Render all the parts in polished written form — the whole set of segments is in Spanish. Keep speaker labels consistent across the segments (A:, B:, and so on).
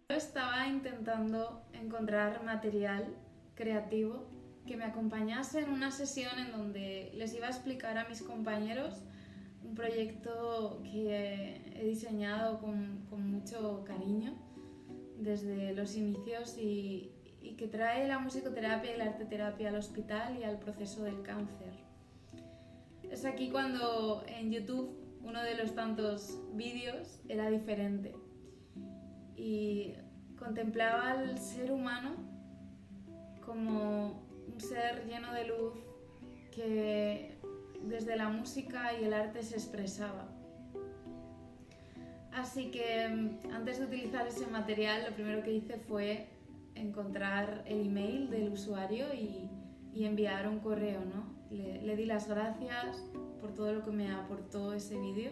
A: Yo estaba intentando encontrar material creativo que me acompañase en una sesión en donde les iba a explicar a mis compañeros un proyecto que he diseñado con mucho cariño desde los inicios y que trae la musicoterapia y la arteterapia al hospital y al proceso del cáncer. Es aquí cuando en YouTube uno de los tantos vídeos era diferente y contemplaba al ser humano como un ser lleno de luz que desde la música y el arte se expresaba. Así que antes de utilizar ese material, lo primero que hice fue encontrar el email del usuario y enviar un correo, ¿no? Le di las gracias por todo lo que me aportó ese vídeo,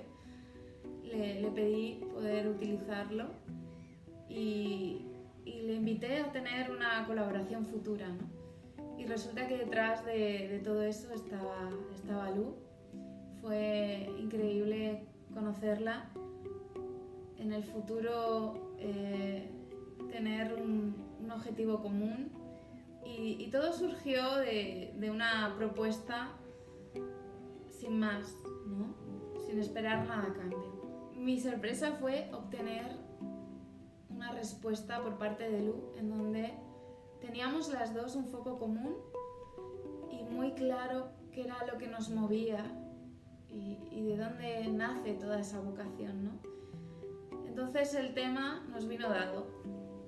A: le pedí poder utilizarlo y le invité a tener una colaboración futura, ¿no? Y resulta que detrás de todo eso estaba Lu. Fue increíble conocerla. En el futuro tener un objetivo común y todo surgió de una propuesta sin más, ¿no? Sin esperar nada a cambio. Mi sorpresa fue obtener una respuesta por parte de Lu en donde teníamos las dos un foco común y muy claro qué era lo que nos movía y de dónde nace toda esa vocación, ¿no? Entonces el tema nos vino dado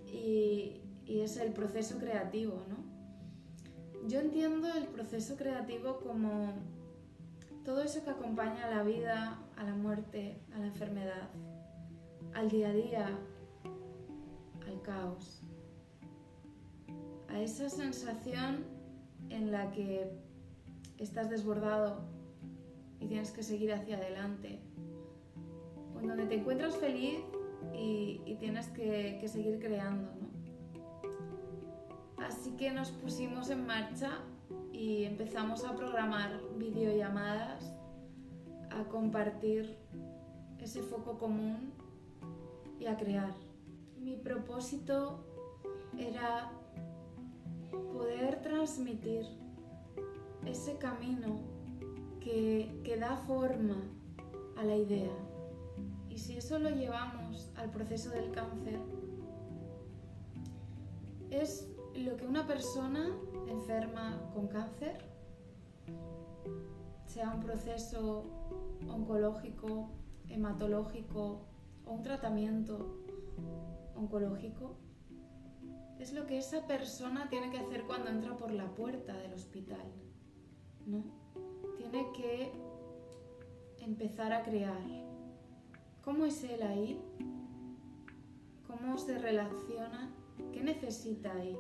A: y es el proceso creativo, ¿no? Yo entiendo el proceso creativo como todo eso que acompaña a la vida, a la muerte, a la enfermedad, al día a día, al caos, a esa sensación en la que estás desbordado y tienes que seguir hacia adelante, o en donde te encuentras feliz y tienes que seguir creando, ¿no? Así que nos pusimos en marcha y empezamos a programar videollamadas, a compartir ese foco común y a crear. Mi propósito era poder transmitir ese camino que da forma a la idea. Y si eso lo llevamos al proceso del cáncer, es lo que una persona enferma con cáncer, sea un proceso oncológico, hematológico o un tratamiento oncológico, es lo que esa persona tiene que hacer cuando entra por la puerta del hospital, ¿no? Tiene que empezar a crear. ¿Cómo es él ahí? ¿Cómo se relaciona? ¿Qué necesita ahí?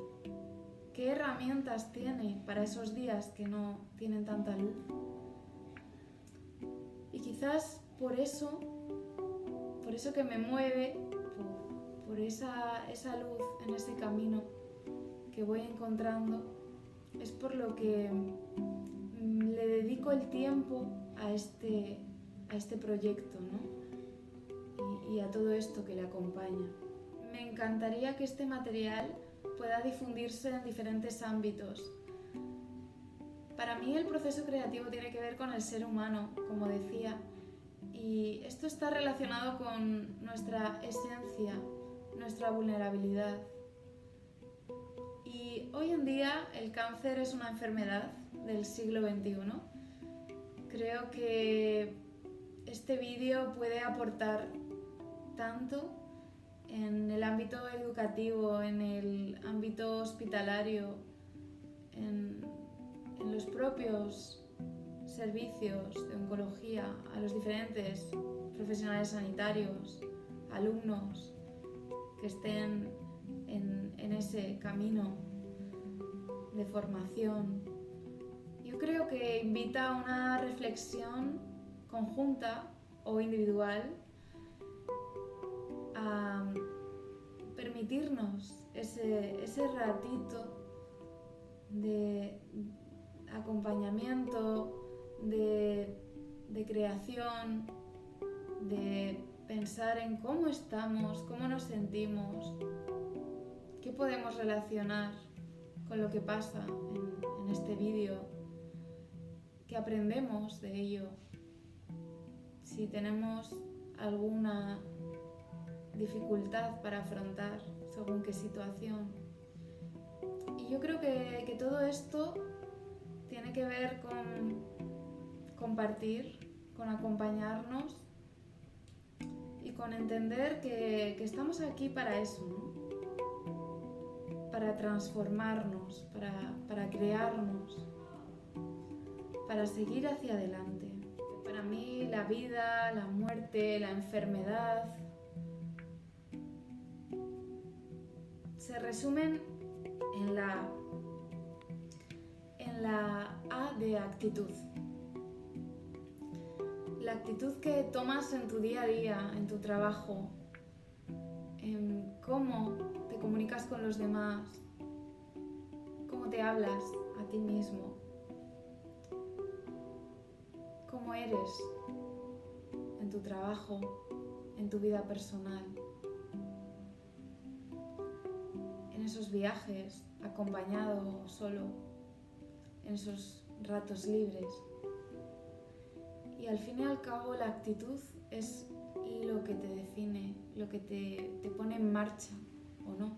A: ¿Qué herramientas tiene para esos días que no tienen tanta luz? Y quizás por eso que me mueve, por esa luz en ese camino que voy encontrando, es por lo que le dedico el tiempo a este proyecto, ¿no? Y a todo esto que le acompaña. Me encantaría que este material pueda difundirse en diferentes ámbitos. Para mí el proceso creativo tiene que ver con el ser humano, como decía, y esto está relacionado con nuestra esencia, nuestra vulnerabilidad. Y hoy en día el cáncer es una enfermedad del siglo XXI. Creo que este vídeo puede aportar tanto en el ámbito educativo, en el ámbito hospitalario, en los propios servicios de oncología, a los diferentes profesionales sanitarios, alumnos que estén en ese camino de formación. Yo creo que invita a una reflexión conjunta o individual a permitirnos ese ratito de acompañamiento, de creación, de pensar en cómo estamos, cómo nos sentimos, qué podemos relacionar con lo que pasa en este vídeo, qué aprendemos de ello, si tenemos alguna dificultad para afrontar según qué situación. Y yo creo que todo esto tiene que ver con compartir, con acompañarnos y con entender que estamos aquí para eso, ¿no? Para transformarnos, para crearnos, para seguir hacia adelante. Para mí la vida, la muerte, la enfermedad se resumen en la A de actitud. La actitud que tomas en tu día a día, en tu trabajo, en cómo te comunicas con los demás, cómo te hablas a ti mismo, cómo eres en tu trabajo, en tu vida personal, en esos viajes, acompañado o solo, en esos ratos libres. Y al fin y al cabo la actitud es lo que te define, lo que te pone en marcha o no.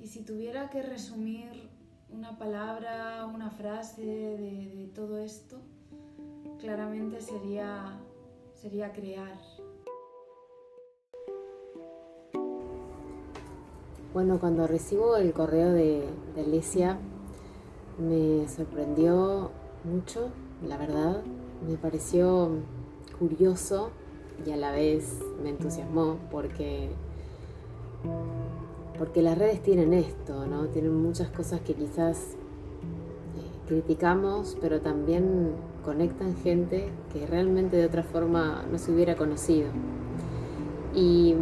A: Y si tuviera que resumir una palabra, una frase de todo esto, claramente sería crear.
B: Bueno, cuando recibo el correo de Alicia me sorprendió mucho, la verdad. Me pareció curioso y a la vez me entusiasmó porque las redes tienen esto, ¿no? Tienen muchas cosas que quizás criticamos, pero también conectan gente que realmente de otra forma no se hubiera conocido. Y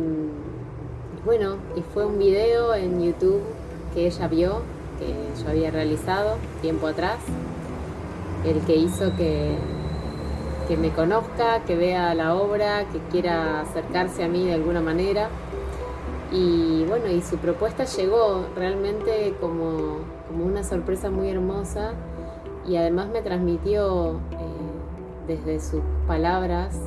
B: bueno, y fue un video en YouTube que ella vio, que yo había realizado tiempo atrás, el que hizo que me conozca, que vea la obra, que quiera acercarse a mí de alguna manera. Y bueno, y su propuesta llegó realmente como una sorpresa muy hermosa, y además me transmitió desde sus palabras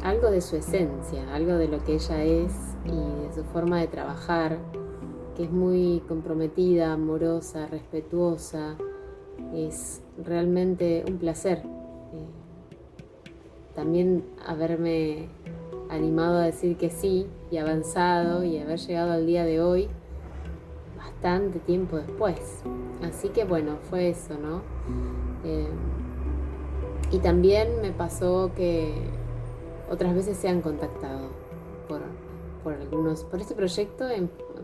B: algo de su esencia, algo de lo que ella es y de su forma de trabajar, que es muy comprometida, amorosa, respetuosa. Es realmente un placer también haberme animado a decir que sí y avanzado y haber llegado al día de hoy bastante tiempo después. Así que bueno, fue eso, ¿no? Y también me pasó que otras veces se han contactado por este proyecto,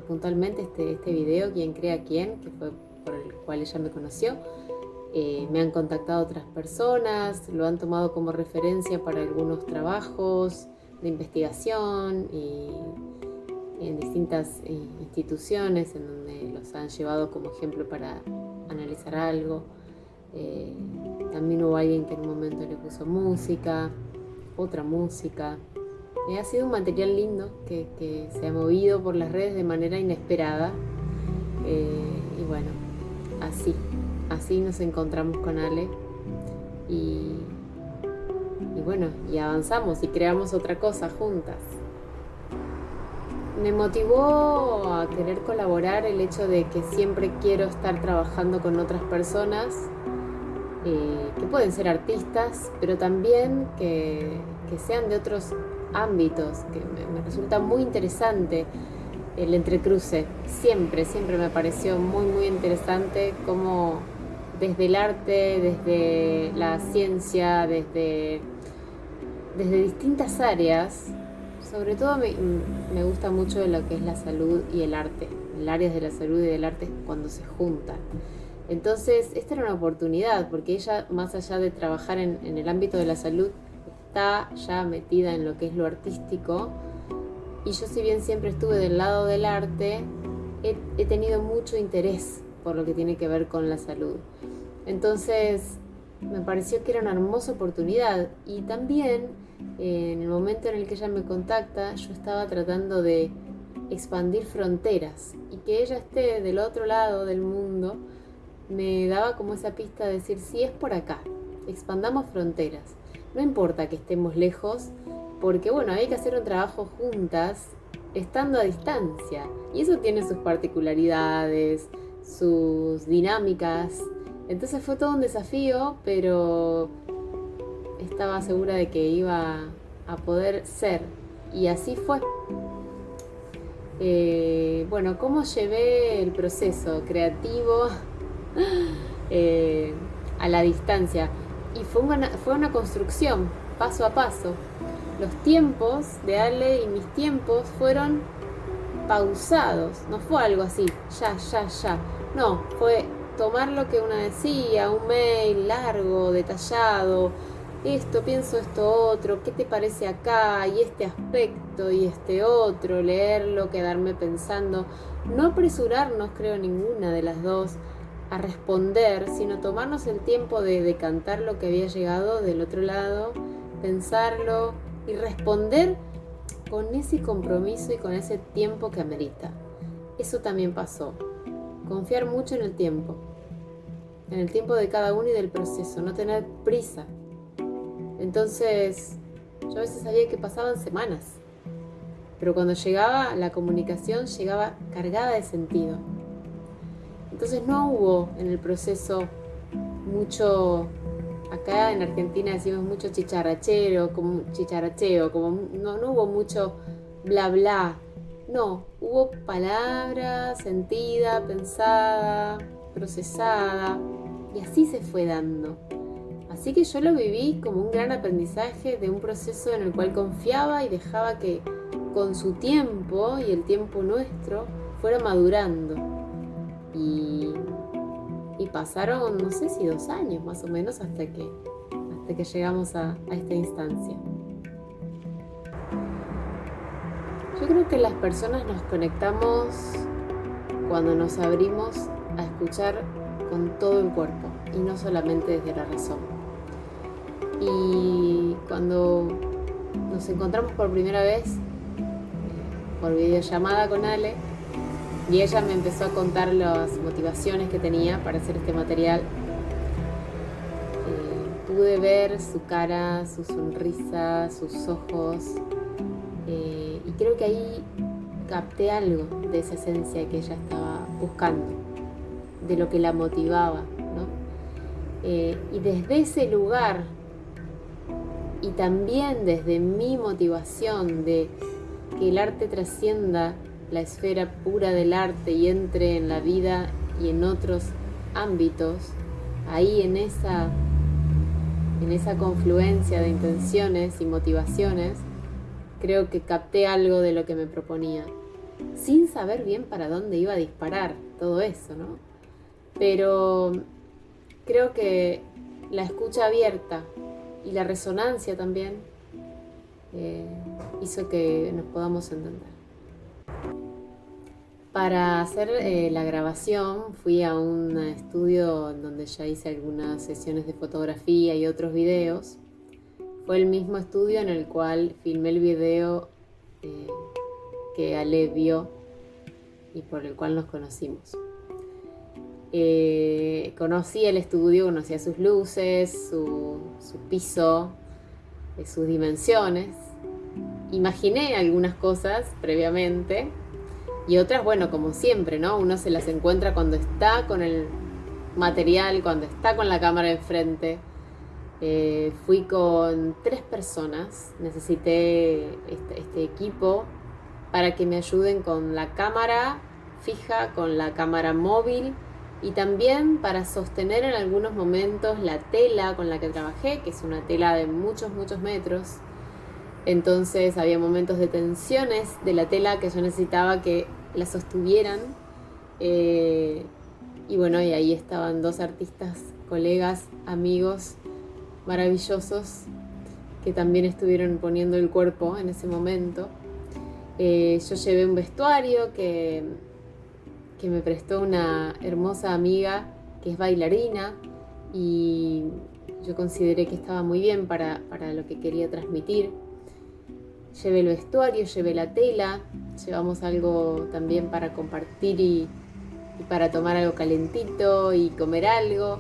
B: puntualmente este video, Quién crea quién, que fue por el cual ella me conoció. Me han contactado otras personas, lo han tomado como referencia para algunos trabajos de investigación y en distintas instituciones en donde los han llevado como ejemplo para analizar algo. También hubo alguien que en un momento le puso música, otra música. Ha sido un material lindo que se ha movido por las redes de manera inesperada. Y bueno, así nos encontramos con Ale y bueno, y avanzamos y creamos otra cosa juntas. Me motivó a querer colaborar el hecho de que siempre quiero estar trabajando con otras personas que pueden ser artistas, pero también que sean de otros ámbitos, que me resulta muy interesante el entrecruce. Siempre me pareció muy, muy interesante cómo desde el arte, desde la ciencia, desde distintas áreas, sobre todo me gusta mucho lo que es la salud y el arte, el área de la salud y del arte cuando se juntan. Entonces, esta era una oportunidad, porque ella, más allá de trabajar en el ámbito de la salud, está ya metida en lo que es lo artístico. Y yo, si bien siempre estuve del lado del arte, he tenido mucho interés por lo que tiene que ver con la salud. Entonces, me pareció que era una hermosa oportunidad. Y también En el momento en el que ella me contacta, yo estaba tratando de expandir fronteras, y que ella esté del otro lado del mundo me daba como esa pista de decir, sí, es por acá, expandamos fronteras. No importa que estemos lejos, porque bueno, hay que hacer un trabajo juntas, estando a distancia. Y eso tiene sus particularidades, sus dinámicas. Entonces fue todo un desafío, pero estaba segura de que iba a poder ser. Y así fue. Bueno, ¿cómo llevé el proceso creativo a la distancia? Y fue una construcción, paso a paso. Los tiempos de Ale y mis tiempos fueron pausados, no fue algo así, ya. No, fue tomar lo que una decía, un mail largo, detallado, esto, pienso esto otro, ¿qué te parece acá? Y este aspecto y este otro, leerlo, quedarme pensando. No apresurarnos, creo, ninguna de las dos a responder, sino tomarnos el tiempo de decantar lo que había llegado del otro lado, pensarlo y responder con ese compromiso y con ese tiempo que amerita. Eso también pasó. Confiar mucho en el tiempo de cada uno y del proceso, no tener prisa. Entonces, yo a veces sabía que pasaban semanas, pero cuando llegaba la comunicación llegaba cargada de sentido. Entonces no hubo en el proceso mucho, acá en Argentina decimos mucho chicharacheo, como no hubo mucho bla bla. No, hubo palabra sentida, pensada, procesada, y así se fue dando. Así que yo lo viví como un gran aprendizaje de un proceso en el cual confiaba y dejaba que con su tiempo y el tiempo nuestro fuera madurando. Y pasaron, no sé si 2 años más o menos hasta que llegamos a esta instancia. Yo creo que las personas nos conectamos cuando nos abrimos a escuchar con todo el cuerpo y no solamente desde la razón. Y cuando nos encontramos por primera vez por videollamada con Ale, y ella me empezó a contar las motivaciones que tenía para hacer este material, pude ver su cara, su sonrisa, sus ojos, y creo que ahí capté algo de esa esencia que ella estaba buscando, de lo que la motivaba, ¿no? Y desde ese lugar, y también desde mi motivación de que el arte trascienda la esfera pura del arte y entre en la vida y en otros ámbitos, ahí en esa confluencia de intenciones y motivaciones, creo que capté algo de lo que me proponía, sin saber bien para dónde iba a disparar todo eso, ¿no? Pero creo que la escucha abierta y la resonancia también hizo que nos podamos entender. Para hacer la grabación fui a un estudio donde ya hice algunas sesiones de fotografía y otros videos. Fue el mismo estudio en el cual filmé el video que Ale vio y por el cual nos conocimos. Conocí el estudio, conocía sus luces, su piso, sus dimensiones. Imaginé algunas cosas previamente y otras, bueno, como siempre, ¿no? Uno se las encuentra cuando está con el material, cuando está con la cámara enfrente. Fui con 3 personas, necesité este equipo para que me ayuden con la cámara fija, con la cámara móvil y también para sostener en algunos momentos la tela con la que trabajé, que es una tela de muchos metros. Entonces había momentos de tensiones de la tela que yo necesitaba que la sostuvieran. Y bueno, y ahí estaban 2 artistas, colegas, amigos maravillosos que también estuvieron poniendo el cuerpo en ese momento. Yo llevé un vestuario que me prestó una hermosa amiga que es bailarina y yo consideré que estaba muy bien para lo que quería transmitir. Llevé el vestuario, llevé la tela, llevamos algo también para compartir y para tomar algo calentito y comer algo,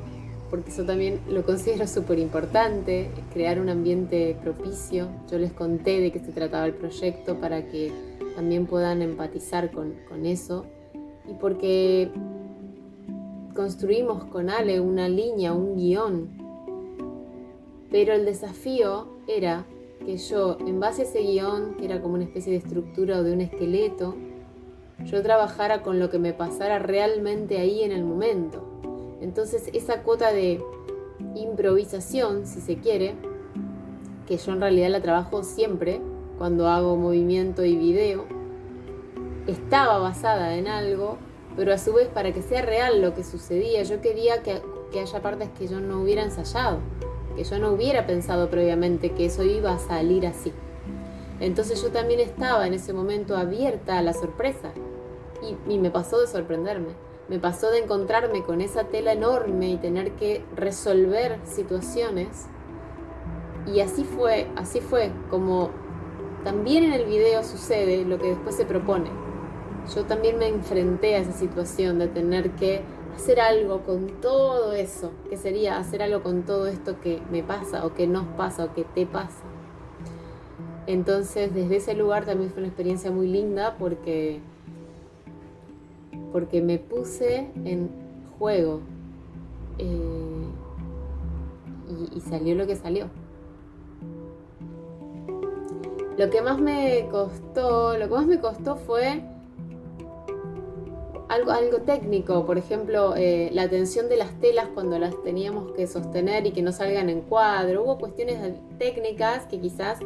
B: porque eso también lo considero súper importante, crear un ambiente propicio. Yo les conté de qué se trataba el proyecto para que también puedan empatizar con eso, y porque construimos con Ale una línea, un guión, pero el desafío era que yo, en base a ese guión, que era como una especie de estructura o de un esqueleto, yo trabajara con lo que me pasara realmente ahí en el momento. Entonces esa cuota de improvisación, si se quiere, que yo en realidad la trabajo siempre cuando hago movimiento y video, estaba basada en algo, pero a su vez, para que sea real lo que sucedía, yo quería que haya partes que yo no hubiera ensayado, que yo no hubiera pensado previamente que eso iba a salir así. Entonces yo también estaba en ese momento abierta a la sorpresa, y me pasó de sorprenderme, me pasó de encontrarme con esa tela enorme y tener que resolver situaciones. Y así fue como también en el video sucede lo que después se propone. Yo también me enfrenté a esa situación de tener que hacer algo con todo eso, que sería hacer algo con todo esto que me pasa o que nos pasa o que te pasa. Entonces desde ese lugar también fue una experiencia muy linda porque me puse en juego y salió lo que salió. Lo que más me costó fue algo técnico, por ejemplo, la tensión de las telas cuando las teníamos que sostener y que no salgan en cuadro. Hubo cuestiones técnicas que quizás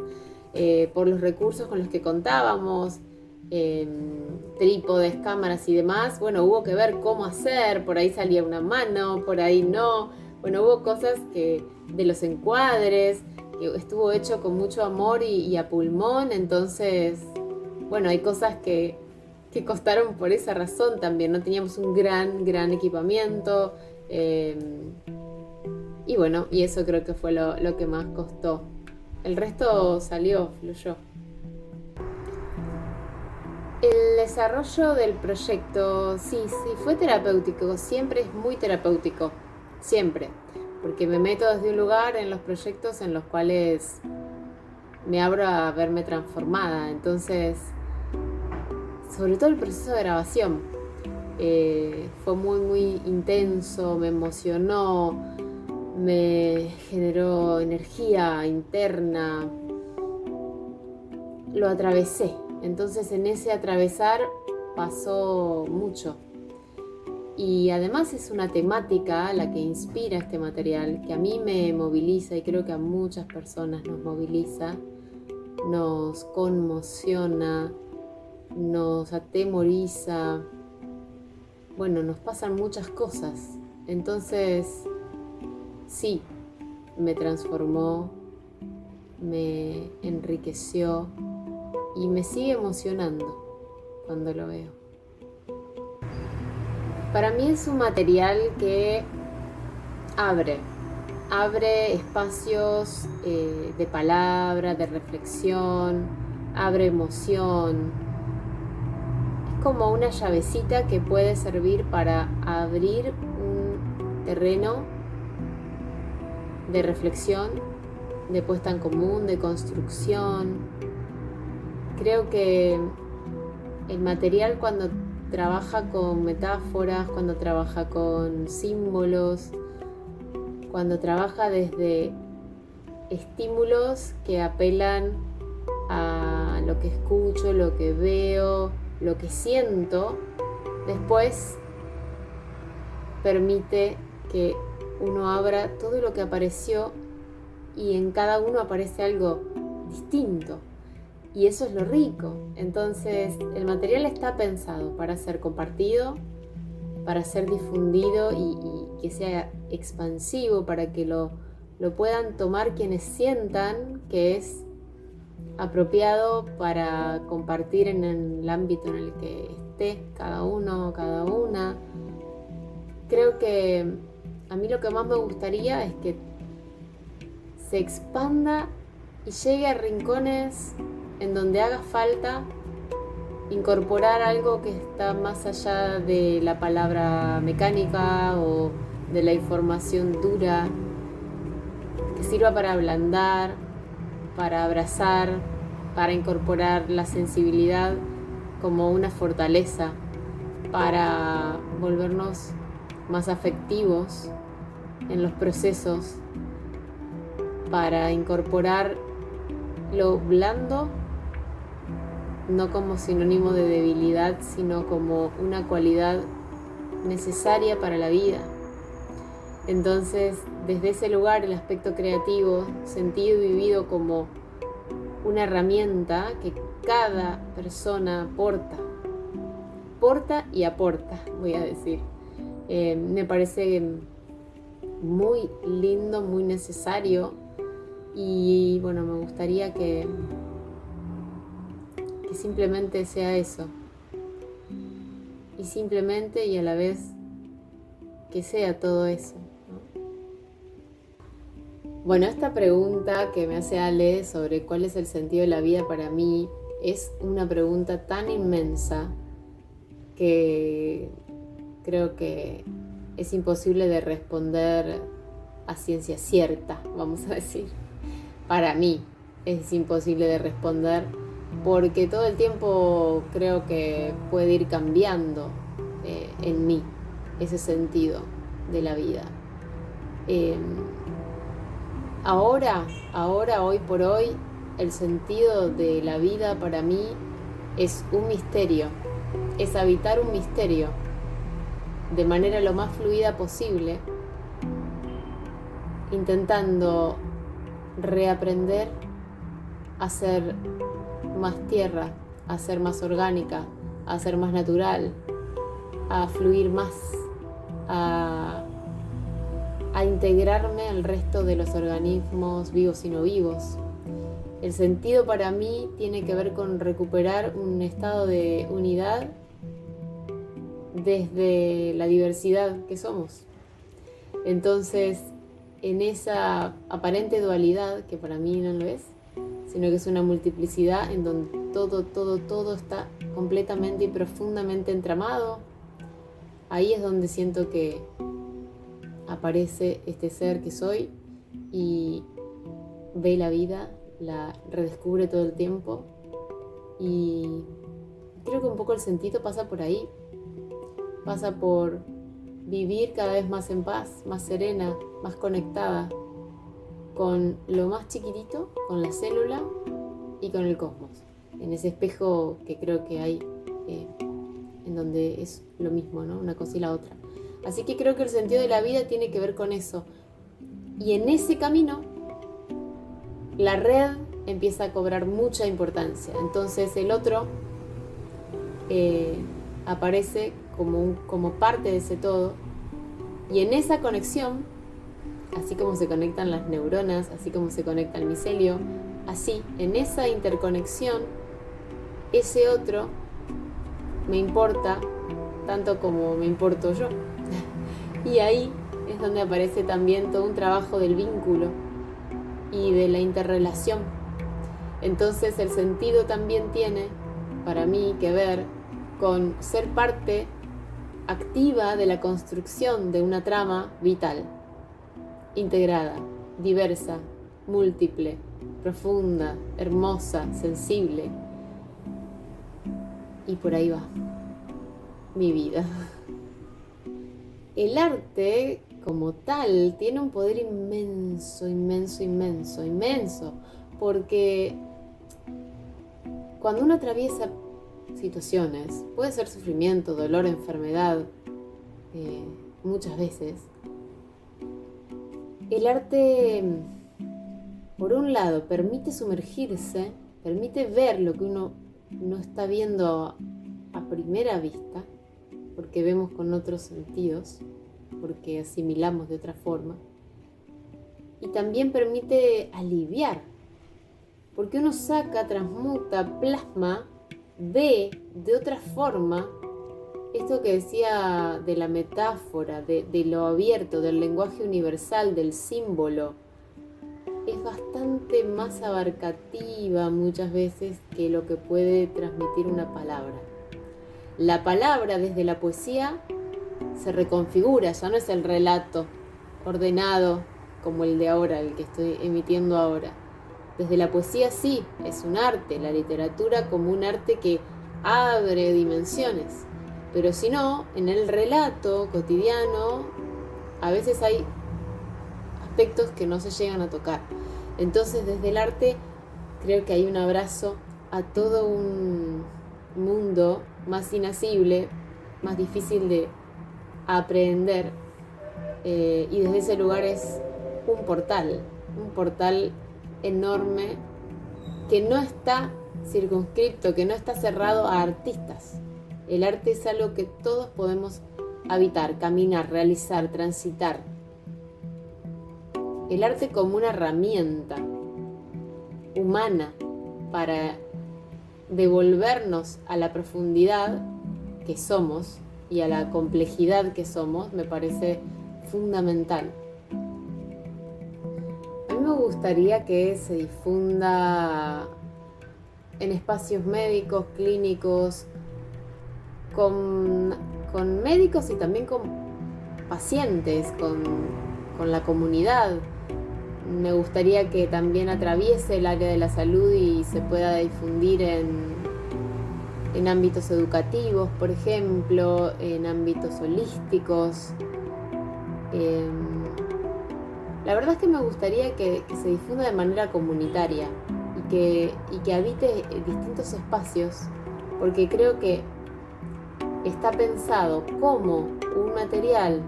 B: por los recursos con los que contábamos, trípodes, cámaras y demás, bueno, hubo que ver cómo hacer, por ahí salía una mano, por ahí no. Bueno, hubo cosas que de los encuadres, que estuvo hecho con mucho amor y a pulmón, entonces, bueno, hay cosas que costaron por esa razón también. No teníamos un gran equipamiento, y bueno, y eso creo que fue lo que más costó. El resto fluyó. El desarrollo del proyecto, sí, fue terapéutico, siempre es muy terapéutico, siempre, porque me meto desde un lugar en los proyectos en los cuales me abro a verme transformada. Entonces, sobre todo el proceso de grabación fue muy intenso, me emocionó, me generó energía interna, lo atravesé. Entonces en ese atravesar pasó mucho. Y además es una temática la que inspira este material, que a mí me moviliza y creo que a muchas personas nos moviliza, nos conmociona, nos atemoriza. Bueno, nos pasan muchas cosas. Entonces, sí, me transformó, me enriqueció y me sigue emocionando cuando lo veo. Para mí es un material que abre espacios de palabra, de reflexión, abre emoción. Es como una llavecita que puede servir para abrir un terreno de reflexión, de puesta en común, de construcción. Creo que el material, cuando trabaja con metáforas, cuando trabaja con símbolos, cuando trabaja desde estímulos que apelan a lo que escucho, lo que veo, lo que siento, después permite que uno abra todo lo que apareció y en cada uno aparece algo distinto. Y eso es lo rico. Entonces, el material está pensado para ser compartido, para ser difundido y que sea expansivo, para que lo puedan tomar quienes sientan que es apropiado para compartir en el ámbito en el que esté cada uno, cada una. Creo que a mí lo que más me gustaría es que se expanda y llegue a rincones en donde haga falta incorporar algo que está más allá de la palabra mecánica o de la información dura, que sirva para ablandar, para abrazar, para incorporar la sensibilidad como una fortaleza, para volvernos más afectivos en los procesos, para incorporar lo blando no como sinónimo de debilidad, sino como una cualidad necesaria para la vida. Entonces, desde ese lugar, el aspecto creativo, sentido y vivido como una herramienta que cada persona porta y aporta, voy a decir. Me parece muy lindo, muy necesario, y bueno, me gustaría que simplemente sea eso, y simplemente y a la vez que sea todo eso, ¿no? Bueno, esta pregunta que me hace Ale sobre cuál es el sentido de la vida para mí es una pregunta tan inmensa que creo que es imposible de responder a ciencia cierta, vamos a decir. Para mí es imposible de responder porque todo el tiempo creo que puede ir cambiando en mí ese sentido de la vida. Ahora, hoy por hoy, el sentido de la vida para mí es un misterio, es habitar un misterio de manera lo más fluida posible, intentando reaprender a ser más tierra, a ser más orgánica, a ser más natural, a fluir más, a integrarme al resto de los organismos vivos y no vivos. El sentido para mí tiene que ver con recuperar un estado de unidad desde la diversidad que somos. Entonces, en esa aparente dualidad, que para mí no lo es, sino que es una multiplicidad en donde todo está completamente y profundamente entramado, ahí es donde siento que aparece este ser que soy y ve la vida, la redescubre todo el tiempo, y creo que un poco el sentido pasa por ahí, pasa por vivir cada vez más en paz, más serena, más conectada con lo más chiquitito, con la célula y con el cosmos, en ese espejo que creo que hay en donde es lo mismo, ¿no? Una cosa y la otra. Así que creo que el sentido de la vida tiene que ver con eso. Y en ese camino, la red empieza a cobrar mucha importancia. Entonces el otro aparece como parte de ese todo. Y en esa conexión, así como se conectan las neuronas, así como se conecta el micelio, así, en esa interconexión, ese otro me importa tanto como me importo yo. Y ahí es donde aparece también todo un trabajo del vínculo y de la interrelación. Entonces el sentido también tiene, para mí, que ver con ser parte activa de la construcción de una trama vital, integrada, diversa, múltiple, profunda, hermosa, sensible. Y por ahí va mi vida. El arte como tal tiene un poder inmenso, porque cuando uno atraviesa situaciones, puede ser sufrimiento, dolor, enfermedad, muchas veces, el arte, por un lado, permite sumergirse, permite ver lo que uno no está viendo a primera vista, porque vemos con otros sentidos, porque asimilamos de otra forma, y también permite aliviar, porque uno saca, transmuta, plasma, ve de otra forma esto que decía de la metáfora, de lo abierto, del lenguaje universal, del símbolo, es bastante más abarcativa muchas veces que lo que puede transmitir una palabra. La palabra desde la poesía se reconfigura, ya no es el relato ordenado como el de ahora, el que estoy emitiendo ahora. Desde la poesía sí, es un arte, la literatura como un arte que abre dimensiones. Pero si no, en el relato cotidiano a veces hay aspectos que no se llegan a tocar. Entonces desde el arte creo que hay un abrazo a todo un mundo más inacible, más difícil de aprender, y desde ese lugar es un portal enorme que no está circunscripto, que no está cerrado a artistas. El arte es algo que todos podemos habitar, caminar, realizar, transitar. El arte como una herramienta humana para devolvernos a la profundidad que somos y a la complejidad que somos me parece fundamental. A mí me gustaría que se difunda en espacios médicos, clínicos, con médicos y también con pacientes, con la comunidad. Me gustaría que también atraviese el área de la salud y se pueda difundir en ámbitos educativos, por ejemplo, en ámbitos holísticos. La verdad es que me gustaría que se difunda de manera comunitaria y que habite distintos espacios, porque creo que está pensado como un material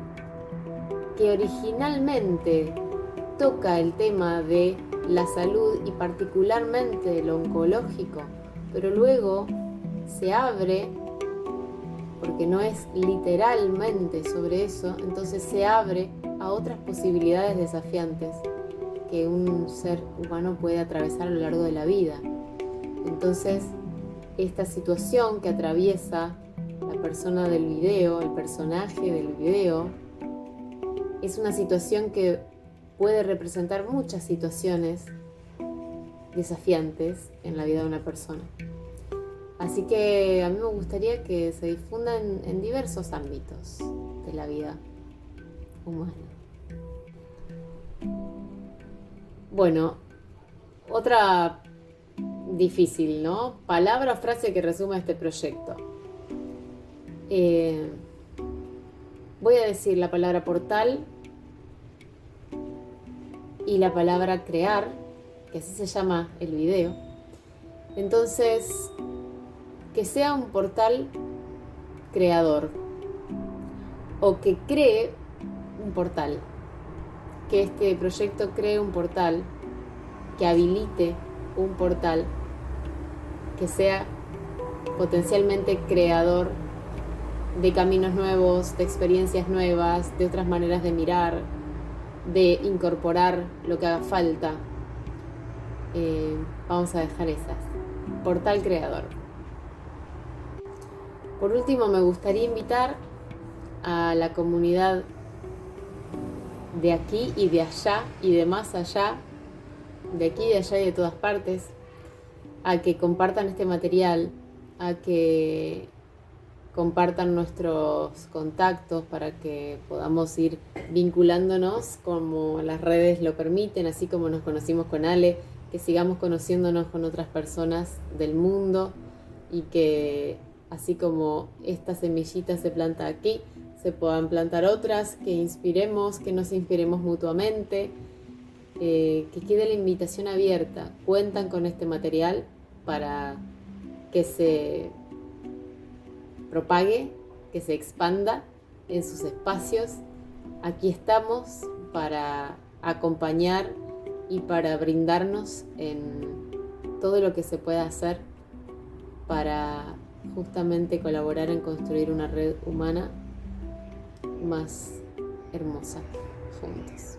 B: que originalmente toca el tema de la salud y particularmente lo oncológico, pero luego se abre, porque no es literalmente sobre eso, entonces se abre a otras posibilidades desafiantes que un ser humano puede atravesar a lo largo de la vida. Entonces, esta situación que atraviesa la persona del video, el personaje del video, es una situación que puede representar muchas situaciones desafiantes en la vida de una persona. Así que a mí me gustaría que se difunda en diversos ámbitos de la vida humana. Bueno, otra difícil, ¿no? Palabra o frase que resuma este proyecto. Voy a decir la palabra portal y la palabra crear, que así se llama el video. Entonces, que sea un portal creador o que cree un portal, que este proyecto cree un portal, que habilite un portal, que sea potencialmente creador de caminos nuevos, de experiencias nuevas, de otras maneras de mirar, de incorporar lo que haga falta. Vamos a dejar esas. Portal creador. Por último, me gustaría invitar a la comunidad de aquí y de allá y de más allá, de aquí, de allá y de todas partes, a que compartan este material, a que compartan nuestros contactos para que podamos ir vinculándonos como las redes lo permiten, así como nos conocimos con Ale, que sigamos conociéndonos con otras personas del mundo y que así como esta semillita se planta aquí, se puedan plantar otras, que inspiremos, que nos inspiremos mutuamente, que quede la invitación abierta. Cuentan con este material para que se propague, que se expanda en sus espacios. Aquí estamos para acompañar y para brindarnos en todo lo que se pueda hacer para justamente colaborar en construir una red humana más hermosa juntos.